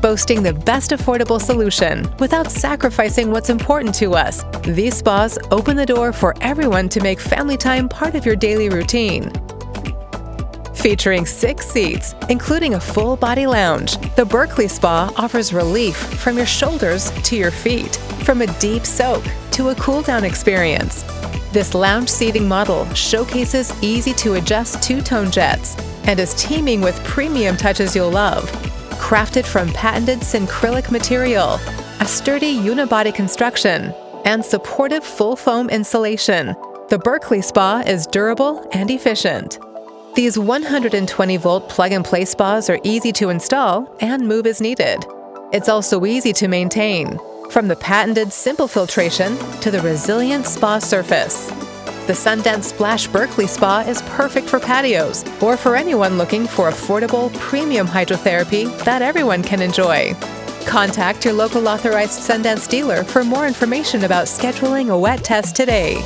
Boasting the best affordable solution without sacrificing what's important to us, these spas open the door for everyone to make family time part of your daily routine. Featuring 6 seats, including a full-body lounge, the Berkeley Spa offers relief from your shoulders to your feet, from a deep soak to a cool-down experience. This lounge seating model showcases easy-to-adjust two-tone jets and is teeming with premium touches you'll love. Crafted from patented Syncrylic material, a sturdy unibody construction, and supportive full-foam insulation, the Berkeley Spa is durable and efficient. These 120-volt plug-and-play spas are easy to install and move as needed. It's also easy to maintain, from the patented simple filtration to the resilient spa surface. The Sundance Splash Berkeley Spa is perfect for patios or for anyone looking for affordable, premium hydrotherapy that everyone can enjoy. Contact your local authorized Sundance dealer for more information about scheduling a wet test today.